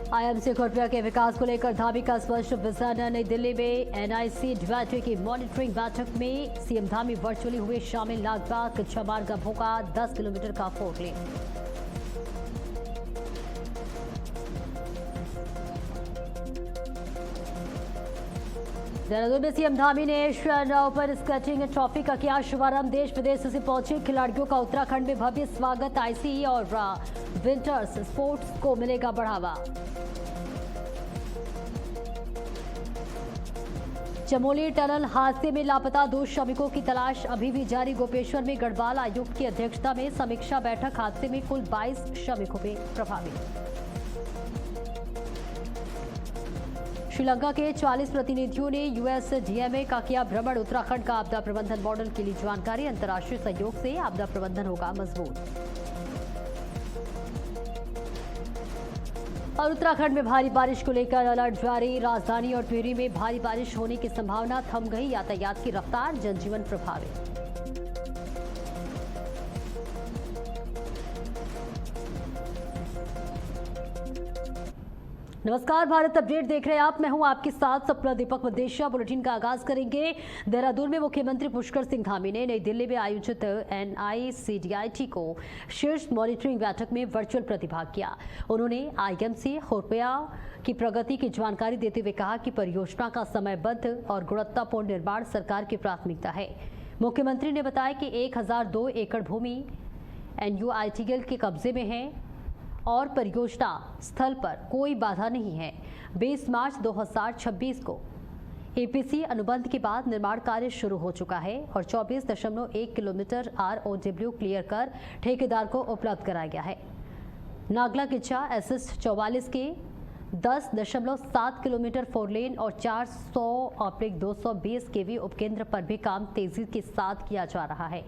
IMC खुर्पिया के विकास को लेकर धामी का स्पष्ट विजन। नई दिल्ली में एनआईसी ड्यूटी की मॉनिटरिंग बैठक में सीएम धामी वर्चुअली हुए शामिल। नागबाग कच्चा मार्ग अब होगा 10 किलोमीटर का 4 लेन। देहरादून में सीएम धामी ने एशियन ओपन स्केटिंग ट्रॉफी का किया शुभारंभ। देश विदेश से पहुंचे खिलाड़ियों का उत्तराखंड में भव्य स्वागत। आईसीई और विंटर्स स्पोर्ट्स को मिलेगा बढ़ावा। चमोली टनल हादसे में लापता 2 श्रमिकों की तलाश अभी भी जारी। गोपेश्वर में गढ़वाल आयुक्त की अध्यक्षता में समीक्षा बैठक। हादसे में कुल 22 श्रमिक हुए प्रभावित। श्रीलंका के 40 प्रतिनिधियों ने यूएसडीएमए का किया भ्रमण। उत्तराखंड का आपदा प्रबंधन मॉडल के लिए जानकारी। अंतर्राष्ट्रीय सहयोग से आपदा प्रबंधन होगा मजबूत। और उत्तराखंड में भारी बारिश को लेकर अलर्ट जारी। राजधानी और टिहरी में भारी बारिश होने की संभावना। थम गई यातायात की रफ्तार। जनजीवन प्रभावित। नमस्कार, भारत अपडेट देख रहे हैं आप। मैं हूं आपके साथ सपना दीपक मदेशिया। बुलेटिन का आगाज करेंगे। देहरादून में मुख्यमंत्री पुष्कर सिंह धामी ने नई दिल्ली में आयोजित एनआईसीडीआईटी को शीर्ष मॉनिटरिंग बैठक में वर्चुअल प्रतिभाग किया। उन्होंने आईएमसी खुर्पिया की प्रगति की जानकारी देते हुए कहा कि परियोजना का समयबद्ध और गुणवत्तापूर्ण निर्माण सरकार की प्राथमिकता है। मुख्यमंत्री ने बताया कि 1002 एकड़ भूमि एनयूआईटीएल के कब्जे में है और परियोजना स्थल पर कोई बाधा नहीं है। 20 मार्च 2026 को एपीसी अनुबंध के बाद निर्माण कार्य शुरू हो चुका है और 24.1 किलोमीटर आरओडब्ल्यू क्लियर कर ठेकेदार को उपलब्ध कराया गया है। नागला किच्चा एसएस 44 के 10.7 किलोमीटर 4 लेन और 400/220 केवी उपकेंद्र पर भी काम तेजी के साथ किया जा रहा है,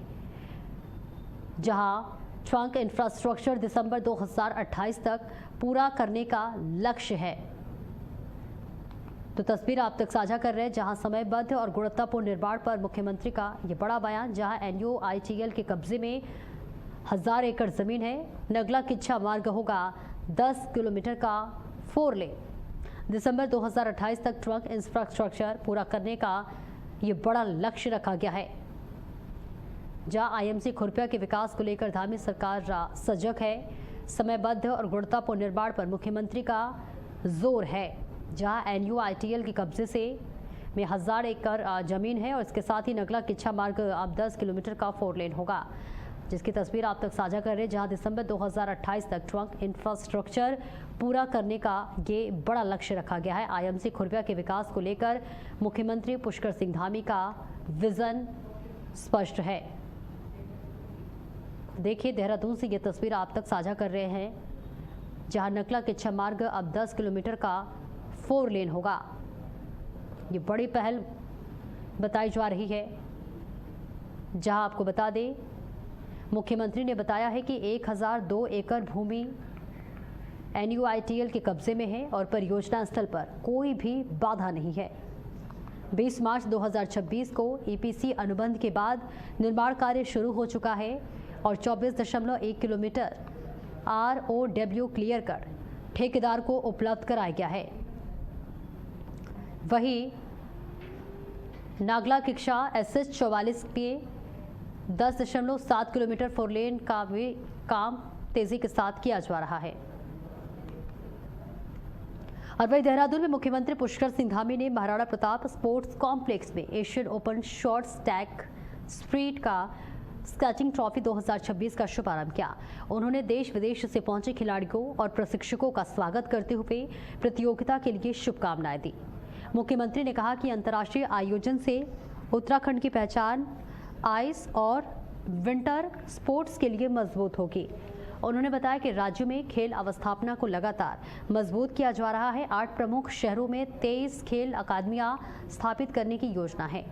जहां ट्रंक इंफ्रास्ट्रक्चर दिसंबर 2028 तक पूरा करने का लक्ष्य है। तो तस्वीर आप तक साझा कर रहे हैं, जहां समयबद्ध और गुणवत्तापूर्ण निर्माण पर मुख्यमंत्री का ये बड़ा बयान। जहां एनयूआईटीएल के कब्जे में 1000 एकड़ जमीन है। नगला किच्छा मार्ग होगा 10 किलोमीटर का 4 लेन। दिसंबर 2028 तक ट्रंक इंफ्रास्ट्रक्चर पूरा करने का ये बड़ा लक्ष्य रखा गया है। जहां आईएमसी खुर्पिया के विकास को लेकर धामी सरकार सजग है। समयबद्ध और गुणवत्तापूर्ण निर्माण पर मुख्यमंत्री का जोर है। जहां एनयूआईटीएल के कब्जे से में 1000 एकड़ जमीन है और इसके साथ ही नगला किच्छा मार्ग अब 10 किलोमीटर का 4 लेन होगा, जिसकी तस्वीर आप तक साझा कर रहे हैं। जहां दिसंबर 2028 तक ट्रंक इंफ्रास्ट्रक्चर पूरा करने का ये बड़ा लक्ष्य रखा गया है। आईएमसी खुर्पिया के विकास को लेकर मुख्यमंत्री पुष्कर सिंह धामी का विजन स्पष्ट है। देखिए, देहरादून से ये तस्वीर आप तक साझा कर रहे हैं, जहां नगला किच्छा मार्ग अब 10 किलोमीटर का 4 लेन होगा। ये बड़ी पहल बताई जा रही है। जहां आपको बता दें, मुख्यमंत्री ने बताया है कि 1002 एकड़ भूमि एनयूआईटीएल के कब्जे में है और परियोजना स्थल पर कोई भी बाधा नहीं है। 20 मार्च 2026 को ईपीसी अनुबंध के बाद निर्माण कार्य शुरू हो चुका है और 24.1 किलोमीटर आरओडब्ल्यू क्लियर कर ठेकेदार को उपलब्ध कराया गया है। वहीं नागला किच्छा एसएस 44 के 10.7 किलोमीटर 4 लेन का भी काम तेजी के साथ किया जा रहा है। और वहीं देहरादून में मुख्यमंत्री पुष्कर सिंह धामी ने महाराणा प्रताप स्पोर्ट्स कॉम्प्लेक्स में Asian open short stack street का स्केटिंग ट्रॉफी 2026 का शुभारंभ किया। उन्होंने देश विदेश से पहुंचे खिलाड़ियों और प्रशिक्षकों का स्वागत करते हुए प्रतियोगिता के लिए शुभकामनाएं दी। मुख्यमंत्री ने कहा कि अंतर्राष्ट्रीय आयोजन से उत्तराखंड की पहचान आइस और विंटर स्पोर्ट्स के लिए मजबूत होगी। उन्होंने बताया कि राज्य में खेल अवस्थापना को लगातार मजबूत किया जा रहा है। 8 प्रमुख शहरों में 23 खेल अकादमियां स्थापित करने की योजना है।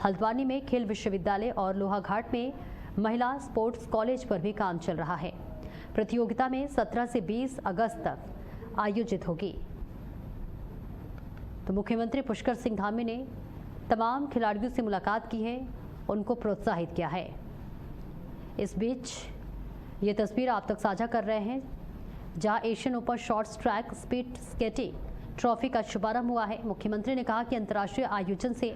हल्द्वानी में खेल विश्वविद्यालय और लोहाघाट में महिला स्पोर्ट्स कॉलेज पर भी काम चल रहा है। प्रतियोगिता में 17 से 20 अगस्त तक आयोजित होगी। तो मुख्यमंत्री पुष्कर सिंह धामी ने तमाम खिलाड़ियों से मुलाकात की है, उनको प्रोत्साहित किया है। इस बीच ये तस्वीर आप तक साझा कर रहे हैं, जहां Asian open short track speed skating trophy का शुभारंभ हुआ है। मुख्यमंत्री ने कहा कि अंतर्राष्ट्रीय आयोजन से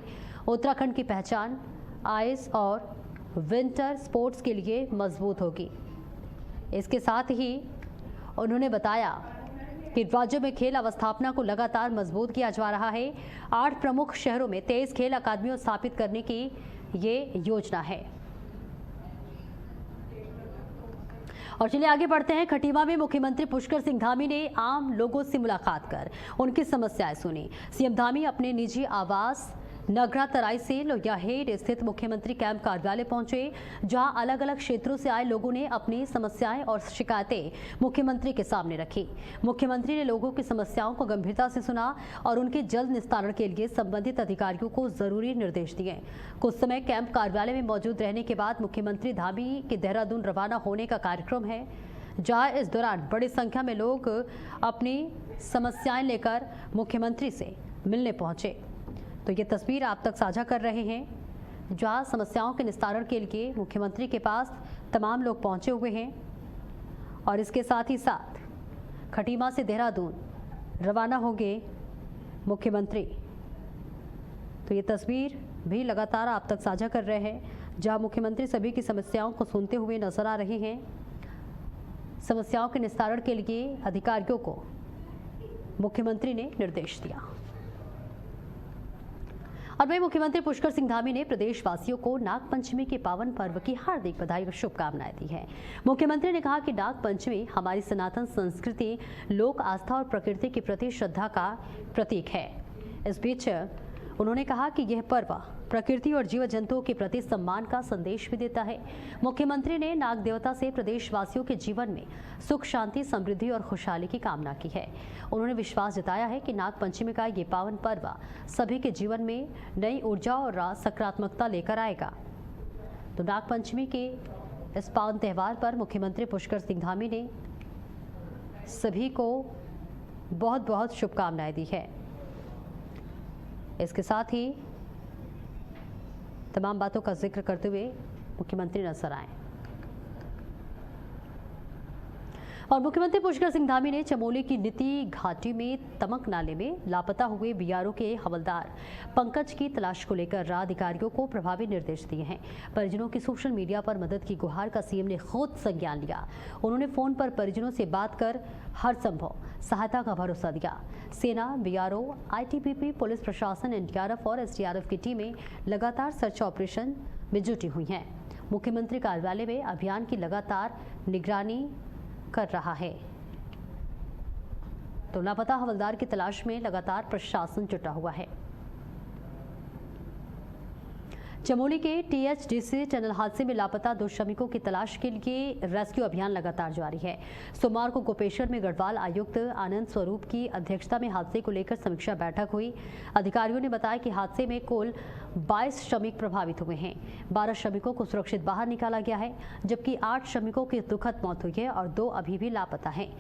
उत्तराखंड की पहचान आइस और विंटर स्पोर्ट्स के लिए मजबूत होगी। इसके साथ ही उन्होंने बताया कि राज्य में खेल अवस्थापना को लगातार मजबूत किया जा रहा है। 8 प्रमुख शहरों में 23 खेल अकादमियों स्थापित करने की ये योजना है। और चलिए आगे बढ़ते हैं। खटीमा में मुख्यमंत्री पुष्कर सिंह धामी ने आम लोगों से मुलाकात कर उनकी समस्याएं सुनी। सीएम धामी अपने निजी आवास नगरा तराई से लोहियाहेड स्थित मुख्यमंत्री कैंप कार्यालय पहुंचे, जहां अलग अलग क्षेत्रों से आए लोगों ने अपनी समस्याएं और शिकायतें मुख्यमंत्री के सामने रखी। मुख्यमंत्री ने लोगों की समस्याओं को गंभीरता से सुना और उनके जल्द निस्तारण के लिए संबंधित अधिकारियों को जरूरी निर्देश दिए। कुछ समय कैंप कार्यालय में मौजूद रहने के बाद मुख्यमंत्री धामी के देहरादून रवाना होने का कार्यक्रम है, जहां इस दौरान बड़ी संख्या में लोग अपनी समस्याएं लेकर मुख्यमंत्री से मिलने पहुंचे। तो ये तस्वीर आप तक साझा कर रहे हैं, जहां समस्याओं के निस्तारण के लिए मुख्यमंत्री के पास तमाम लोग पहुंचे हुए हैं। और इसके साथ ही साथ खटीमा से देहरादून रवाना होंगे मुख्यमंत्री। तो ये तस्वीर भी लगातार आप तक साझा कर रहे हैं, जहां मुख्यमंत्री सभी की समस्याओं को सुनते हुए नजर आ रहे हैं। समस्याओं के निस्तारण के लिए अधिकारियों को मुख्यमंत्री ने निर्देश दिया। और वहीं मुख्यमंत्री पुष्कर सिंह धामी ने प्रदेशवासियों को नागपंचमी के पावन पर्व की हार्दिक बधाई और शुभकामनाएं दी है। मुख्यमंत्री ने कहा कि नागपंचमी हमारी सनातन संस्कृति, लोक आस्था और प्रकृति के प्रति श्रद्धा का प्रतीक है। इस बीच उन्होंने कहा कि यह पर्व प्रकृति और जीव जंतुओं के प्रति सम्मान का संदेश भी देता है। मुख्यमंत्री ने नाग देवता से प्रदेशवासियों के जीवन में सुख, शांति, समृद्धि और खुशहाली की कामना की है। उन्होंने विश्वास जताया है कि नाग पंचमी का ये पावन पर्व सभी के जीवन में नई ऊर्जा और सकारात्मकता लेकर आएगा। तो नाग पंचमी के इस पावन त्यौहार पर मुख्यमंत्री पुष्कर सिंह धामी ने सभी को बहुत बहुत शुभकामनाएं दी है। इसके साथ ही तमाम बातों का जिक्र करते हुए मुख्यमंत्री नजर आए। और मुख्यमंत्री पुष्कर सिंह धामी ने चमोली की नीति घाटी में तमक नाले में लापता हुए बीआरओ के हवलदार पंकज की तलाश को लेकर अधिकारियों को प्रभावी निर्देश दिए हैं। परिजनों की सोशल मीडिया पर मदद की गुहार का सीएम ने खुद संज्ञान लिया। उन्होंने फोन पर परिजनों से बात कर हर संभव सहायता का भरोसा दिया। सेना, बीआरओ, आईटीबीपी, पुलिस प्रशासन, एनडीआरएफ और एसडीआरएफ की टीमें लगातार सर्च ऑपरेशन में जुटी हुई हैं। मुख्यमंत्री कार्यालय में अभियान की लगातार निगरानी कर रहा है। तो लापता हवलदार की तलाश में लगातार प्रशासन जुटा हुआ है। चमोली के टीएचडीसी टनल हादसे में लापता 2 श्रमिकों की तलाश के लिए रेस्क्यू अभियान लगातार जारी है। सोमवार को गोपेश्वर में गढ़वाल आयुक्त आनंद स्वरूप की अध्यक्षता में हादसे को लेकर समीक्षा बैठक हुई। अधिकारियों ने बताया कि हादसे में कुल 22 श्रमिक प्रभावित हुए हैं। 12 श्रमिकों को सुरक्षित बाहर निकाला गया है, जबकि 8 श्रमिकों की दुखद मौत हुई है और 2 अभी भी लापता हैं।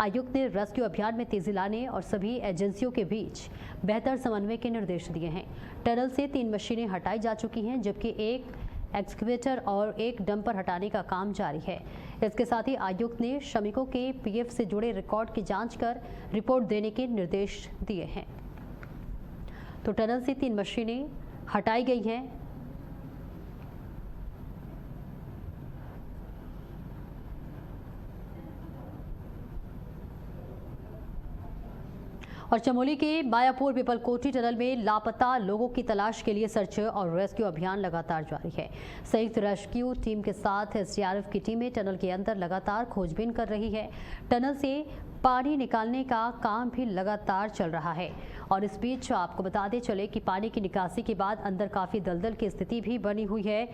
आयुक्त ने रेस्क्यू अभियान में तेजी लाने और सभी एजेंसियों के बीच बेहतर समन्वय के निर्देश दिए हैं। टनल से 3 मशीनें हटाई जा चुकी हैं, जबकि 1 एक्सकेवेटर और 1 डंपर हटाने का काम जारी है। इसके साथ ही आयुक्त ने श्रमिकों के पीएफ से जुड़े रिकॉर्ड की जांच कर रिपोर्ट देने के निर्देश दिए हैं। तो टनल से 3 मशीनें हटाई गई हैं। और चमोली के मायापुर पिपलकोटी टनल में लापता लोगों की तलाश के लिए सर्च और रेस्क्यू अभियान लगातार जारी है। संयुक्त रेस्क्यू टीम के साथ एसडीआरएफ की टीमें टनल के अंदर लगातार खोजबीन कर रही है। टनल से पानी निकालने का काम भी लगातार चल रहा है। और इस बीच आपको बताते चले कि पानी की निकासी के बाद अंदर काफी दलदल की स्थिति भी बनी हुई है।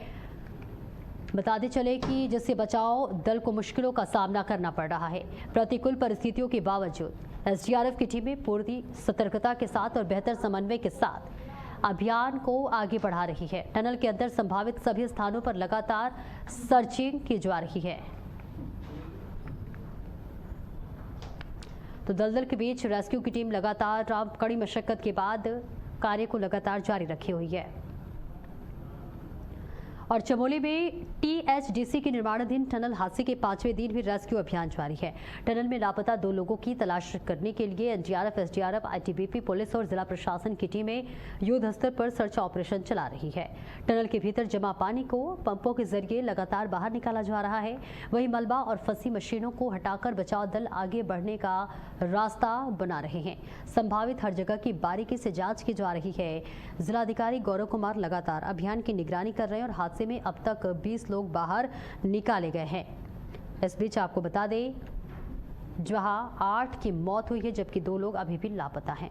बताते चले कि जिससे बचाव दल को मुश्किलों का सामना करना पड़ रहा है। प्रतिकूल परिस्थितियों के बावजूद एसडीआरएफ की टीमें पूरी सतर्कता के साथ और बेहतर समन्वय के साथ अभियान को आगे बढ़ा रही है। टनल के अंदर संभावित सभी स्थानों पर लगातार सर्चिंग की जा रही है। तो दलदल के बीच रेस्क्यू की टीम लगातार कड़ी मशक्कत के बाद कार्य को लगातार जारी रखी हुई है। और चमोली में टीएचडीसी के निर्माणाधीन टनल हादसे के 5वें दिन भी रेस्क्यू अभियान जारी है। टनल में लापता 2 लोगों की तलाश करने के लिए एनडीआरएफ, एसडीआरएफ, आईटीबीपी, पुलिस और जिला प्रशासन की टीमें युद्ध स्तर पर सर्च ऑपरेशन चला रही है। टनल के भीतर जमा पानी को पंपों के जरिए लगातार बाहर निकाला जा रहा है। वहीं मलबा और फंसी मशीनों को हटाकर बचाव दल आगे बढ़ने का रास्ता बना रहे हैं। संभावित हर जगह की बारीकी से जांच की जा रही है। जिलाधिकारी गौरव कुमार लगातार अभियान की निगरानी कर रहे हैं और हादसे में अब तक 20 लोग बाहर निकाले गए हैं। इस बीच आपको बता दें, जहां 8 की मौत हुई है जबकि 2 लोग अभी भी लापता हैं।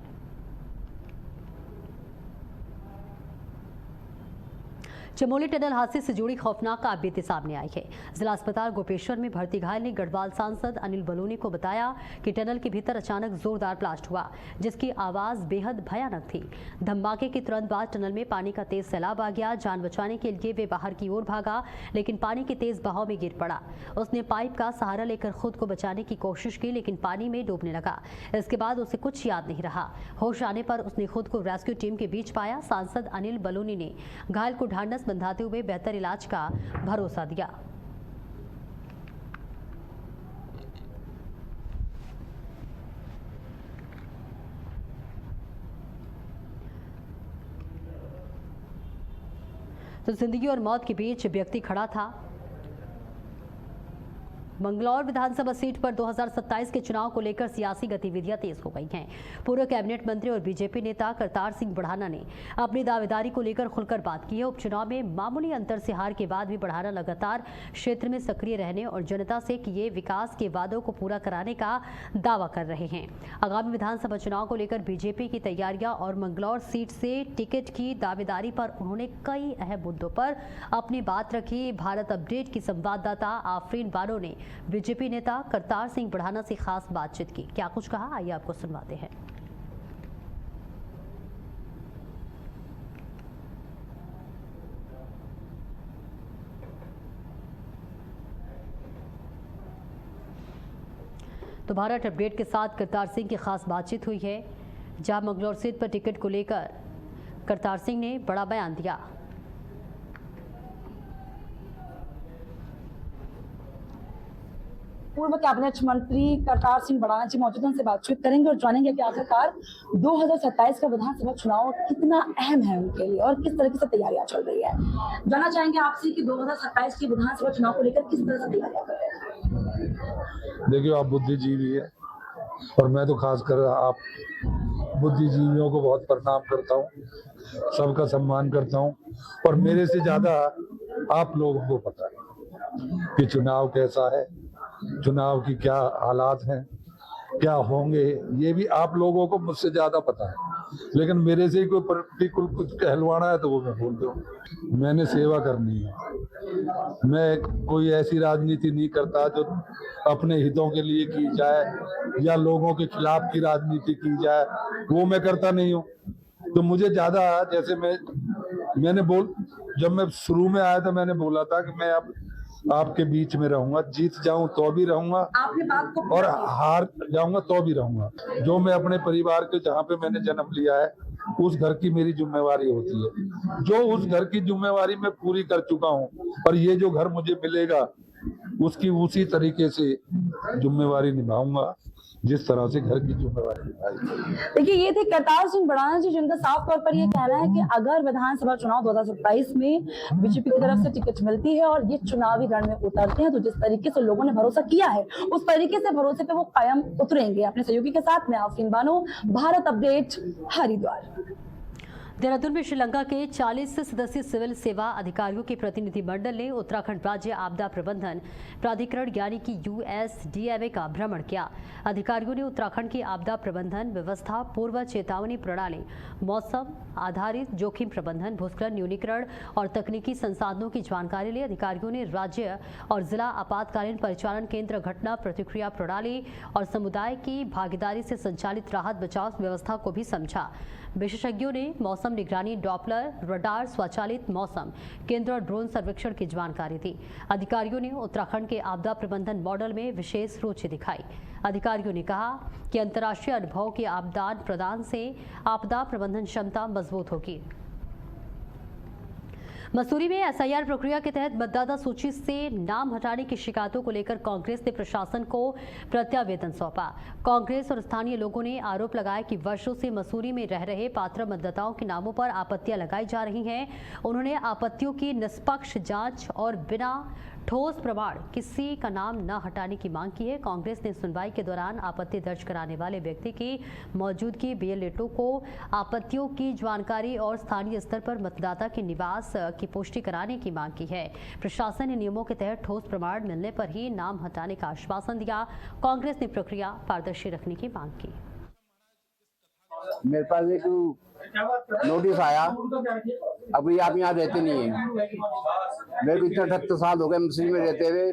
चमोली टनल हादसे से जुड़ी खौफनाक आपबीती सामने आई है। जिला अस्पताल गोपेश्वर में भर्ती घायल ने गढ़वाल सांसद अनिल बलूनी को बताया कि टनल के भीतर अचानक जोरदार ब्लास्ट हुआ, जिसकी आवाज बेहद भयानक थी। धमाके के तुरंत बाद टनल में पानी का तेज सैलाब आ गया। जान बचाने के लिए वे बाहर की ओर भागा, लेकिन पानी के तेज बहाव में गिर पड़ा। उसने पाइप का सहारा लेकर खुद को बचाने की कोशिश की, लेकिन पानी में डूबने लगा। इसके बाद उसे कुछ याद नहीं रहा। होश आने पर उसने खुद को रेस्क्यू टीम के बीच पाया। सांसद अनिल बलूनी ने घायल को ढांढस बंधाते हुए बेहतर इलाज का भरोसा दिया। तो जिंदगी और मौत के बीच व्यक्ति खड़ा था। मंगलौर विधानसभा सीट पर 2027 के चुनाव को लेकर सियासी गतिविधियां तेज हो गई हैं। पूर्व कैबिनेट मंत्री और बीजेपी नेता करतार सिंह बढ़ाना ने अपनी दावेदारी को लेकर खुलकर बात की है। उपचुनाव में मामूली अंतर से हार के बाद भी बढ़ाना लगातार क्षेत्र में सक्रिय रहने और जनता से किए विकास के वादों को पूरा कराने का दावा कर रहे हैं। आगामी विधानसभा चुनाव को लेकर बीजेपी की तैयारियां और मंगलौर सीट से टिकट की दावेदारी पर उन्होंने कई अहम मुद्दों पर अपनी बात रखी। भारत अपडेट की संवाददाता आफरीन बानो ने बीजेपी नेता करतार सिंह बढ़ाना से खास बातचीत की। क्या कुछ कहा, आइए आपको सुनवाते हैं। तो भारत अपडेट के साथ करतार सिंह की खास बातचीत हुई है, जहां मंगलौर सीट पर टिकट को लेकर करतार सिंह ने बड़ा बयान दिया। पूर्व कैबिनेट मंत्री करतार सिंह बढ़ाना जी मौजूद, उनसे बातचीत करेंगे और जानेंगे कि आखिरकार 2027 का विधानसभा चुनाव कितना अहम है उनके लिए और किस तरीके से तैयारियां चल रही है। जानना चाहेंगे आपसे कि 2027 के विधानसभा चुनाव को लेकर किस तरह से तैयारियां कर रहे हैं। देखिए, आप बुद्धिजीवी है और मैं तो खासकर आप बुद्धिजीवियों को बहुत प्रणाम करता हूँ, सबका सम्मान करता हूँ। और मेरे से ज्यादा आप लोगों को पता है कि चुनाव कैसा है, चुनाव की क्या हालात हैं, क्या होंगे, ये भी आप लोगों को मुझसे ज्यादा पता है। लेकिन मेरे से ही कोई प्रतिकूल कुछ कहलवाना है तो वो मैं बोल दूँ। मैंने सेवा करनी है, मैं कोई ऐसी राजनीति नहीं करता जो अपने हितों के लिए की जाए या लोगों के खिलाफ की राजनीति की जाए, वो मैं करता नहीं हूँ। तो मुझे ज्यादा, जैसे जब मैं शुरू में आया था मैंने बोला था कि मैं अब आपके बीच में रहूंगा, जीत जाऊं तो भी रहूंगा और हार जाऊंगा तो भी रहूंगा। जो मैं अपने परिवार के, जहाँ पे मैंने जन्म लिया है, उस घर की मेरी जिम्मेवारी होती है। जो उस घर की जिम्मेवारी मैं पूरी कर चुका हूँ और ये जो घर मुझे मिलेगा उसकी उसी तरीके से जिम्मेवारी निभाऊंगा जिस तरह से घर की जिम्मेवारी निभाई। देखिए, ये थे करतार सिंह बढ़ाना जी, जिनका साफ तौर पर ये कहना है कि अगर विधानसभा चुनाव 2027 में बीजेपी की तरफ से टिकट मिलती है और ये चुनावी रण में उतरते हैं तो जिस तरीके से लोगों ने भरोसा किया है उस तरीके से भरोसे पे वो कायम उतरेंगे। अपने सहयोगी के साथ मैं आफरीन बानो, भारत अपडेट, हरिद्वार। देहरादून में श्रीलंका के 40 सदस्यीय सिविल सेवा अधिकारियों के प्रतिनिधिमंडल ने उत्तराखंड राज्य आपदा प्रबंधन प्राधिकरण यानी कि USDMA का भ्रमण किया। अधिकारियों ने उत्तराखंड की आपदा प्रबंधन व्यवस्था, पूर्व चेतावनी प्रणाली, मौसम आधारित जोखिम प्रबंधन, भूस्खलन न्यूनीकरण और तकनीकी संसाधनों की जानकारी ली। अधिकारियों ने राज्य और जिला आपातकालीन परिचालन केंद्र, घटना प्रतिक्रिया प्रणाली और समुदाय की भागीदारी से संचालित राहत बचाव व्यवस्था को भी समझा। विशेषज्ञों ने मौसम निगरानी, डॉपलर, रडार, स्वचालित मौसम केंद्र और ड्रोन सर्वेक्षण की जानकारी दी। अधिकारियों ने उत्तराखंड के आपदा प्रबंधन मॉडल में विशेष रुचि दिखाई। अधिकारियों ने कहा कि अंतर्राष्ट्रीय अनुभव के आदान प्रदान से आपदा प्रबंधन क्षमता मजबूत होगी। मसूरी में एसआईआर प्रक्रिया के तहत मतदाता सूची से नाम हटाने की शिकायतों को लेकर कांग्रेस ने प्रशासन को प्रत्यावेदन सौंपा। कांग्रेस और स्थानीय लोगों ने आरोप लगाया कि वर्षों से मसूरी में रह रहे पात्र मतदाताओं के नामों पर आपत्तियां लगाई जा रही हैं। उन्होंने आपत्तियों की निष्पक्ष जांच और बिना ठोस प्रमाण किसी का नाम न हटाने की मांग की है। कांग्रेस ने सुनवाई के दौरान आपत्ति दर्ज कराने वाले व्यक्ति की मौजूदगी, बीएलओ को आपत्तियों की जानकारी और स्थानीय स्तर पर मतदाता के निवास की पुष्टि कराने की मांग की है। प्रशासन ने नियमों के तहत ठोस प्रमाण मिलने पर ही नाम हटाने का आश्वासन दिया। कांग्रेस ने प्रक्रिया पारदर्शी रखने की मांग की। मेरे पास एक नोटिस आया, अभी आप यहाँ रहते नहीं है। मेरे को इतना 78 साल हो गए मसूरी में रहते हुए।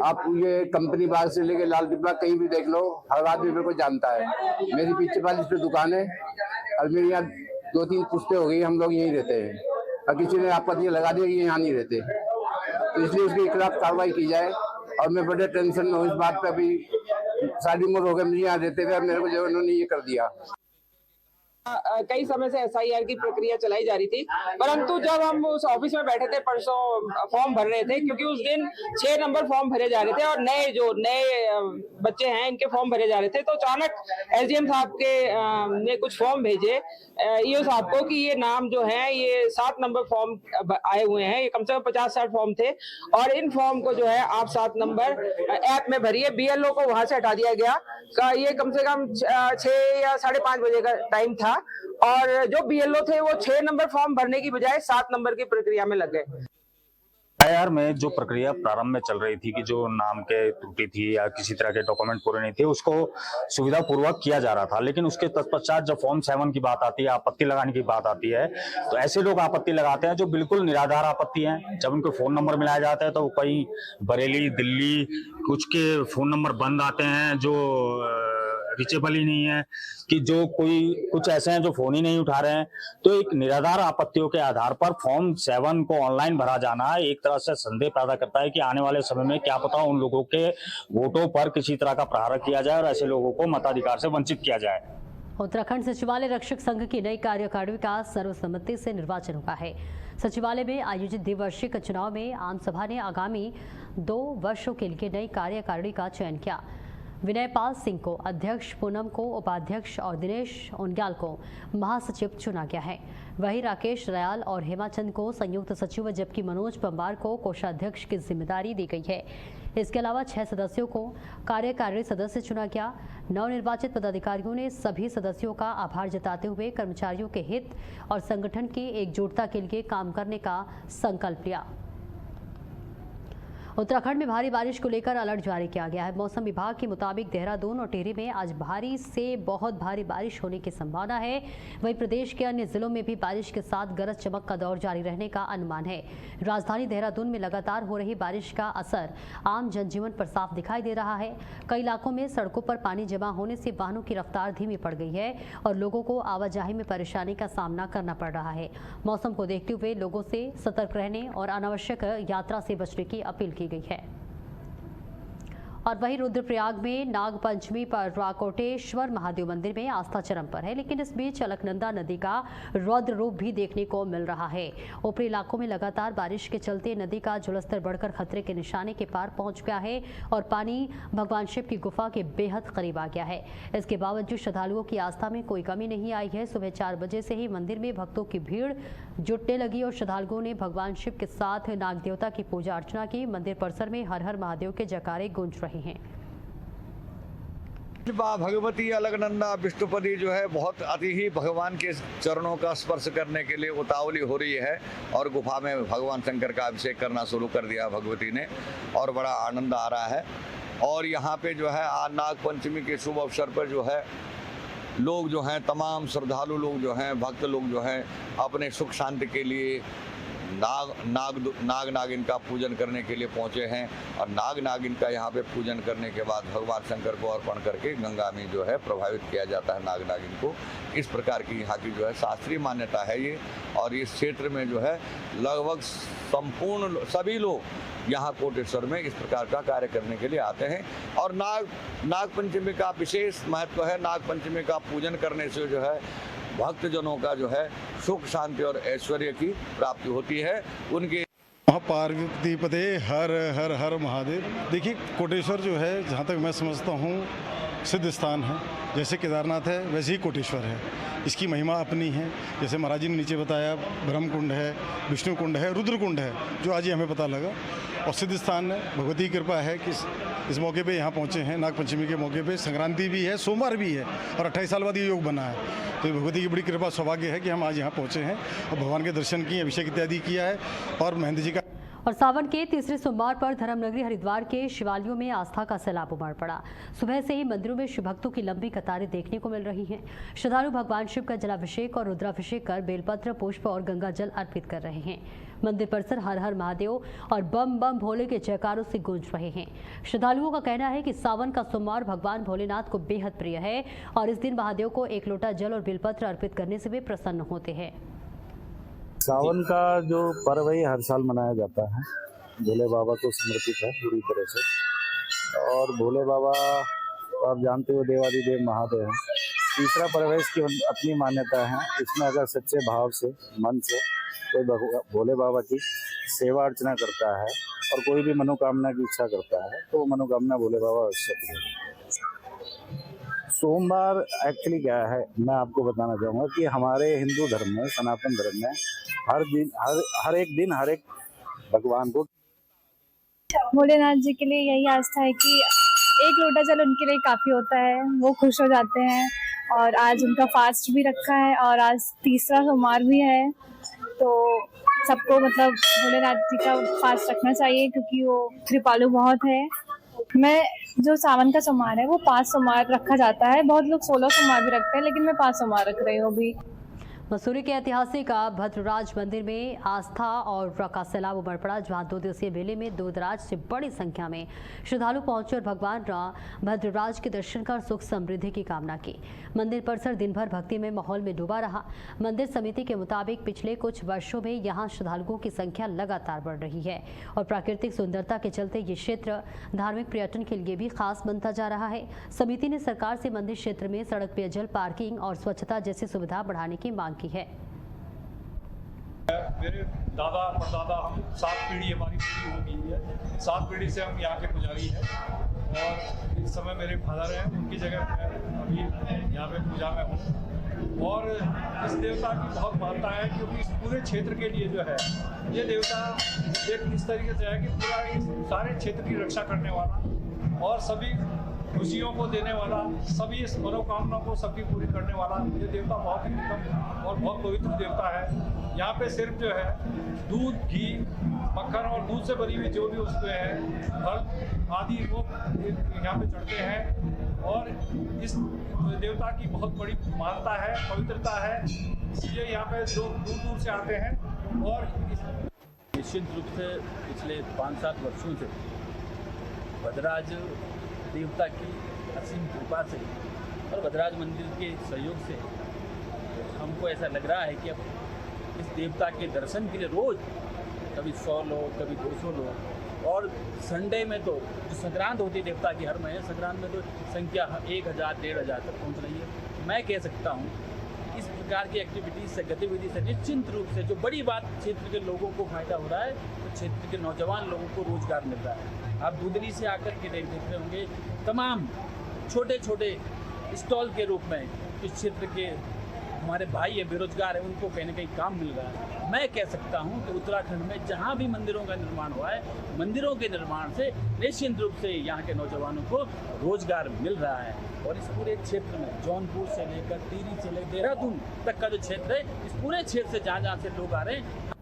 आप ये कंपनी बाग से लेके लाल टिब्बा कहीं भी देख लो, हर आदमी मेरे को जानता है। मेरी पीछे वाली इस पे दुकान है और मेरी यहाँ 2-3 पुश्तें हो गई, हम लोग यहीं रहते हैं और किसी ने आपत्ति लगा दी कि यहाँ नहीं रहते, तो इसलिए उसके खिलाफ कार्रवाई की जाए। और मैं बड़े टेंशन में हूँ इस बात पे। अभी सारी उम्र हो गई मुझे यहाँ रहते हुए, अब मेरे को जो उन्होंने ये कर दिया। कई समय से एसआईआर की प्रक्रिया चलाई जा रही थी, परंतु जब हम उस ऑफिस में बैठे थे परसों फॉर्म भर रहे थे, क्योंकि उस दिन 6 नंबर फॉर्म भरे जा रहे थे और नए बच्चे हैं इनके फॉर्म भरे जा रहे थे, तो अचानक एसडीएम साहब के ने कुछ फॉर्म भेजे ईओ साहब को कि ये नाम जो है ये 7 नंबर फॉर्म आए हुए हैं, ये कम से कम 50-60 फॉर्म थे और इन फॉर्म को जो है आप 7 नंबर ऐप में भरिए। बीएलओ को वहां से हटा दिया गया का ये कम से कम 6 या 5:30 बजे का टाइम था और जो बीएलओ थे वो 6 नंबर फॉर्म भरने की बजाय 7 नंबर की प्रक्रिया में लग गए। एसआईआर में जो प्रक्रिया प्रारंभ में चल रही थी कि जो नाम के त्रुटि थी या किसी तरह के डॉक्यूमेंट पूरे नहीं थे, उसको सुविधा पूर्वक किया जा रहा था, लेकिन उसके तत्पश्चात जब फॉर्म 7 की बात आती है, आपत्ति लगाने की बात आती है, तो ऐसे लोग आपत्ति लगाते हैं जो बिल्कुल निराधार आपत्ति हैं। जब उनको फोन नंबर मिलाया जाता है तो वो कहीं बरेली, दिल्ली, कुछ के फोन नंबर बंद आते हैं जो रीचेबल ही नहीं है, कि जो कुछ ऐसे हैं जो फोन ही नहीं उठा रहे हैं। तो एक निराधार आपत्तियों के आधार पर फॉर्म 7 को ऑनलाइन भरा जाना एक तरह से संदेह पैदा करता है कि आने वाले समय में क्या पता उन लोगों के वोटों पर किसी तरह का प्रहार किया जाए और ऐसे लोगों को मताधिकार से वंचित किया जाए। उत्तराखंड सचिवालय रक्षक संघ की नई कार्यकारिणी का सर्वसम्मति से निर्वाचन हुआ है। सचिवालय में आयोजित द्विवार्षिक चुनाव में आम सभा ने आगामी 2 वर्षों के लिए नई कार्यकारिणी का चयन किया। विनय पाल सिंह को अध्यक्ष, पूनम को उपाध्यक्ष और दिनेश उनग्याल को महासचिव चुना गया है। वहीं राकेश रयाल और हेमाचंद को संयुक्त सचिव, जबकि मनोज पंवार को कोषाध्यक्ष की जिम्मेदारी दी गई है। इसके अलावा 6 सदस्यों को कार्यकारिणी सदस्य चुना गया। नवनिर्वाचित पदाधिकारियों ने सभी सदस्यों का आभार जताते हुए कर्मचारियों के हित और संगठन की एकजुटता के लिए काम करने का संकल्प लिया। उत्तराखंड में भारी बारिश को लेकर अलर्ट जारी किया गया है। मौसम विभाग के मुताबिक देहरादून और टिहरी में आज भारी से बहुत भारी बारिश होने की संभावना है। वहीं प्रदेश के अन्य जिलों में भी बारिश के साथ गरज चमक का दौर जारी रहने का अनुमान है। राजधानी देहरादून में लगातार हो रही बारिश का असर आम जनजीवन पर साफ दिखाई दे रहा है। कई इलाकों में सड़कों पर पानी जमा होने से वाहनों की रफ्तार धीमी पड़ गई है और लोगों को आवाजाही में परेशानी का सामना करना पड़ रहा है। मौसम को देखते हुए लोगों से सतर्क रहने और अनावश्यक यात्रा से बचने की अपील की गई है। और वहीं रुद्रप्रयाग में नाग पंचमी पर राकोटेश्वर महादेव मंदिर में आस्था चरम पर है, लेकिन इस बीच अलकनंदा नदी का रौद्र रूप भी देखने को मिल रहा है। ऊपरी इलाकों में लगातार बारिश के चलते नदी का जलस्तर बढ़कर खतरे के निशाने के पार पहुंच गया है और पानी भगवान शिव की गुफा के बेहद करीब आ गया है। इसके बावजूद श्रद्धालुओं की आस्था में कोई कमी नहीं आई है। सुबह 4 बजे से ही मंदिर में भक्तों की भीड़ जुटने लगी और श्रद्धालुओं ने भगवान शिव के साथ नाग देवता की पूजा अर्चना की। मंदिर परिसर में हर हर महादेव के जयकारे गूंज रहे हैं। भगवती अलकनंदा विष्णुपदी जो है बहुत अति ही भगवान के चरणों का स्पर्श करने के लिए उतावली हो रही है और गुफा में भगवान शंकर का अभिषेक करना शुरू कर दिया भगवती ने और बड़ा आनंद आ रहा है। और यहाँ पे जो है आज नाग पंचमी के शुभ अवसर पर जो है लोग जो हैं, तमाम श्रद्धालु लोग जो हैं, भक्त लोग जो हैं अपने सुख शांति के लिए नाग नागिन का पूजन करने के लिए पहुंचे हैं और नाग नागिन का यहाँ पे पूजन करने के बाद भगवान शंकर को अर्पण करके गंगा में जो है प्रभावित किया जाता है नाग नागिन को। इस प्रकार की यहाँ की जो है शास्त्रीय मान्यता है ये। और इस क्षेत्र में जो है लगभग संपूर्ण सभी लोग यहाँ कोटेश्वर में इस प्रकार का कार्य करने के लिए आते हैं। और नाग पंचमी का विशेष महत्व है। नाग पंचमी का पूजन करने से जो है भक्तजनों का जो है सुख शांति और ऐश्वर्य की प्राप्ति होती है। उनकी पार्वती पते हर हर हर महादेव। देखिए कोटेश्वर जो है, जहाँ तक मैं समझता हूँ, सिद्ध स्थान है। जैसे केदारनाथ है वैसे ही कोटेश्वर है। इसकी महिमा अपनी है। जैसे महाराज जी ने नीचे बताया, ब्रह्म कुंड है, विष्णु कुंड है, रुद्र कुंड है, जो आज ही हमें पता लगा। और सिद्ध स्थान है। भगवती की कृपा है कि इस मौके पे यहाँ पहुँचे हैं। नागपंचमी के मौके पे संक्रांति भी है, सोमवार भी है, और 28 साल बाद ये योग बना है। तो भगवती की बड़ी कृपा, सौभाग्य है कि हम आज यहाँ पहुँचे हैं और भगवान के दर्शन किए, अभिषेक इत्यादि किया है। और महेंद्र जी का और सावन के तीसरे सोमवार पर धर्मनगरी हरिद्वार के शिवालयों में आस्था का सैलाब उमड़ पड़ा। सुबह से ही मंदिरों में शिव भक्तों की लंबी कतारें देखने को मिल रही हैं। श्रद्धालु भगवान शिव का जलाभिषेक और रुद्राभिषेक कर बेलपत्र, पुष्प और गंगा जल अर्पित कर रहे हैं। मंदिर परिसर हर हर महादेव और बम बम भोले के जयकारों से गूंज रहे हैं। श्रद्धालुओं का कहना है कि सावन का सोमवार भगवान भोलेनाथ को बेहद प्रिय है और इस दिन महादेव को एक लोटा जल और बेलपत्र अर्पित करने से वे प्रसन्न होते हैं। सावन का जो पर्व है हर साल मनाया जाता है। भोले बाबा को समर्पित है पूरी तरह से। और भोले बाबा तो आप जानते हो देवादिदेव महादेव हैं। तीसरा पर्व है, इसकी अपनी मान्यता है। इसमें अगर सच्चे भाव से, मन से कोई भोले बाबा की सेवा अर्चना करता है और कोई भी मनोकामना की इच्छा करता है तो वो मनोकामना भोले बाबा अवश्य पूरी। सोमवार एक्चुअली क्या है, मैं आपको बताना चाहूँगा कि हमारे हिंदू धर्म में, सनातन धर्म में हर एक दिन हर एक भगवान को, भोलेनाथ जी के लिए यही आस्था है कि एक लोटा जल उनके लिए काफ़ी होता है, वो खुश हो जाते हैं। और आज उनका फास्ट भी रखा है और आज तीसरा सोमवार भी है, तो सबको मतलब भोलेनाथ जी का फास्ट रखना चाहिए क्योंकि वो कृपालु बहुत है। मैं जो सावन का सोमवार है वो 5 सोमवार रखा जाता है। बहुत लोग 16 सोमवार भी रखते हैं, लेकिन मैं 5 सोमवार रख रही हूँ अभी। मसूरी के ऐतिहासिक भद्रराज मंदिर में आस्था और का सैलाब उमड़ पड़ा, जहां 2 दिवसीय मेले में दूर दराज से बड़ी संख्या में श्रद्धालु पहुंचे और भगवान भद्रराज के दर्शन कर सुख समृद्धि की कामना की। मंदिर परिसर दिन भर भक्ति में माहौल में डूबा रहा। मंदिर समिति के मुताबिक पिछले कुछ वर्षों में यहाँ श्रद्धालुओं की संख्या लगातार बढ़ रही है और प्राकृतिक सुंदरता के चलते ये क्षेत्र धार्मिक पर्यटन के लिए भी खास बनता जा रहा है। समिति ने सरकार से मंदिर क्षेत्र में सड़क, पेयजल, पार्किंग और स्वच्छता जैसी सुविधा बढ़ाने की मांग की है। मेरे दादा परदादा, हम 7 पीढ़ी हमारी पूरी हो गई है। 7 पीढ़ी से हम यहाँ के पुजारी हैं और इस समय मेरे फादर हैं, उनकी जगह मैं अभी यहाँ पे पूजा में हूँ। और इस देवता की बहुत मान्यता है क्योंकि इस पूरे क्षेत्र के लिए जो है ये देवता एक इस तरीके से है कि पूरा इस सारे क्षेत्र की रक्षा करने वाला और सभी खुशियों को देने वाला, सभी इस मनोकामना को सबकी पूरी करने वाला ये देवता बहुत ही उत्तम और बहुत पवित्र देवता है। यहाँ पे सिर्फ जो है दूध, घी, मक्खन और दूध से बनी हुई जो भी वस्तुएं हैं, फल आदि वो यहाँ पे चढ़ते हैं और इस देवता की बहुत बड़ी मान्यता है, पवित्रता है। इसलिए यहाँ पे लोग दूर दूर से आते हैं और निश्चित रूप से पिछले 5-7 वर्षों से भद्रराज देवता की असीम कृपा से और भद्रराज मंदिर के सहयोग से हमको ऐसा लग रहा है कि अब इस देवता के दर्शन के लिए रोज कभी 100 लोग, कभी 200 लोग, और संडे में तो जो संक्रांत होती है देवता की हर महीने, संक्रांत में तो संख्या 1000-1500 तक पहुंच रही है। मैं कह सकता हूं इस प्रकार की एक्टिविटीज से, गतिविधि से निश्चित रूप से जो बड़ी बात क्षेत्र के लोगों को फायदा हो रहा है, तो क्षेत्र के नौजवान लोगों को रोजगार मिल रहा है। आप दूधली से आकर के देख रहे होंगे तमाम छोटे छोटे स्टॉल के रूप में इस क्षेत्र के हमारे भाई है, बेरोजगार है, उनको कहीं ना कहीं काम मिल रहा है। मैं कह सकता हूं कि उत्तराखंड में जहां भी मंदिरों का निर्माण हुआ है, मंदिरों के निर्माण से निश्चित रूप से यहाँ के नौजवानों को रोजगार मिल रहा है। और इस पूरे क्षेत्र में जौनपुर से लेकर टिहरी से लेकर देहरादून तक का जो क्षेत्र है, इस पूरे क्षेत्र से जहाँ से लोग आ रहे हैं।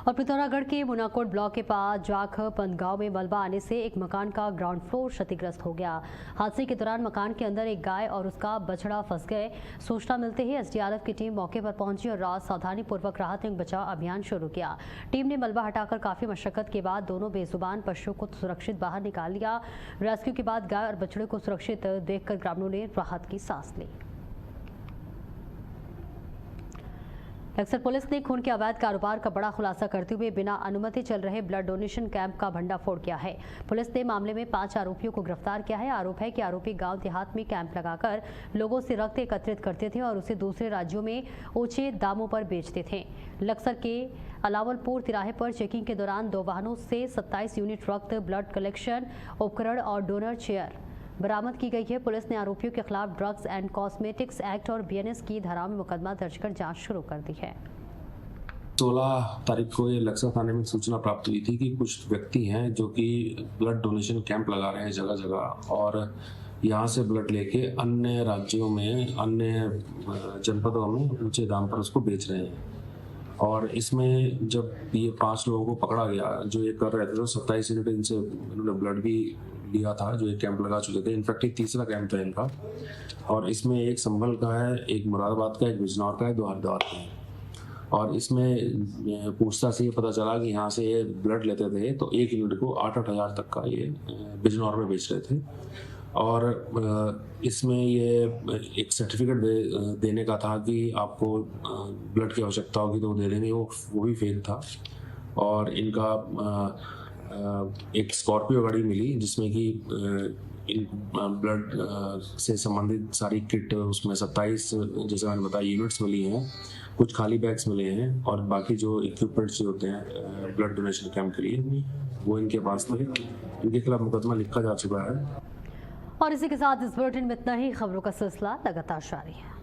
और पिथौरागढ़ के मुनाकोट ब्लॉक के पास जाख पंदगांव में मलबा आने से एक मकान का ग्राउंड फ्लोर क्षतिग्रस्त हो गया। हादसे के दौरान मकान के अंदर एक गाय और उसका बछड़ा फंस गए। सूचना मिलते ही एसडीआरएफ की टीम मौके पर पहुंची और रात सावधानी पूर्वक राहत एवं बचाव अभियान शुरू किया। टीम ने मलबा हटाकर काफी मशक्कत के बाद दोनों बेजुबान पशुओं को सुरक्षित बाहर निकाल लिया। रेस्क्यू के बाद गाय और बछड़े को सुरक्षित देखकर ग्रामीणों ने राहत की सांस ली। लक्सर पुलिस ने खून के अवैध कारोबार का बड़ा खुलासा करते हुए बिना अनुमति चल रहे ब्लड डोनेशन कैंप का भंडाफोड़ किया है। पुलिस ने मामले में 5 आरोपियों को गिरफ्तार किया है। आरोप है कि आरोपी गांव देहात में कैंप लगाकर लोगों से रक्त एकत्रित करते थे और उसे दूसरे राज्यों में ऊंचे दामों पर बेचते थे। लक्सर के अलावलपुर तिराहे पर चेकिंग के दौरान 2 वाहनों से 27 यूनिट रक्त, ब्लड कलेक्शन उपकरण और डोनर चेयर बरामद की गई है। पुलिस ने आरोपियों के खिलाफ ड्रग्स एंड कॉस्मेटिक्स एक्ट और बीएनएस की धाराओं में मुकदमा दर्ज कर जांच शुरू कर दी है। 16 तारीख को ये लक्सर थाने में सूचना प्राप्त हुई थी कि कुछ व्यक्ति हैं जो कि ब्लड डोनेशन कैंप लगा रहे हैं जगह जगह और यहाँ से ब्लड लेके अन्य राज्यों में, अन्य जनपदों में ऊंचे दाम पर उसको बेच रहे हैं। और इसमें जब ये 5 लोगों को पकड़ा गया जो ये कर रहे थे, तो 27 यूनिट इनसे इन्होंने ब्लड भी लिया था जो एक कैंप लगा चुके थे। इनफैक्ट एक तीसरा कैंप था इनका, और इसमें एक संभल का है, एक मुरादाबाद का, एक बिजनौर का है, 2 हरिद्वार का है। और इसमें पूछताछ से ये पता चला कि यहाँ से ये ब्लड लेते थे तो 1 यूनिट को 8-8 हज़ार तक का ये बिजनौर में बेच रहे थे। और इसमें ये एक सर्टिफिकेट देने का था कि आपको ब्लड की आवश्यकता होगी तो वो दे देंगे, वो भी फेक था। और इनका एक स्कॉर्पियो गाड़ी मिली जिसमें कि ब्लड से संबंधित सारी किट, उसमें 27 जैसे मैंने बताया यूनिट्स मिली हैं, कुछ खाली बैग्स मिले हैं और बाकी जो इक्विपमेंट्स जो होते हैं ब्लड डोनेशन कैंप के लिए वो इनके पास थे। इनके खिलाफ मुकदमा लिखा जा चुका है। और इसी के साथ इस बुलेटिन में इतना ही। खबरों का सिलसिला लगातार जारी है।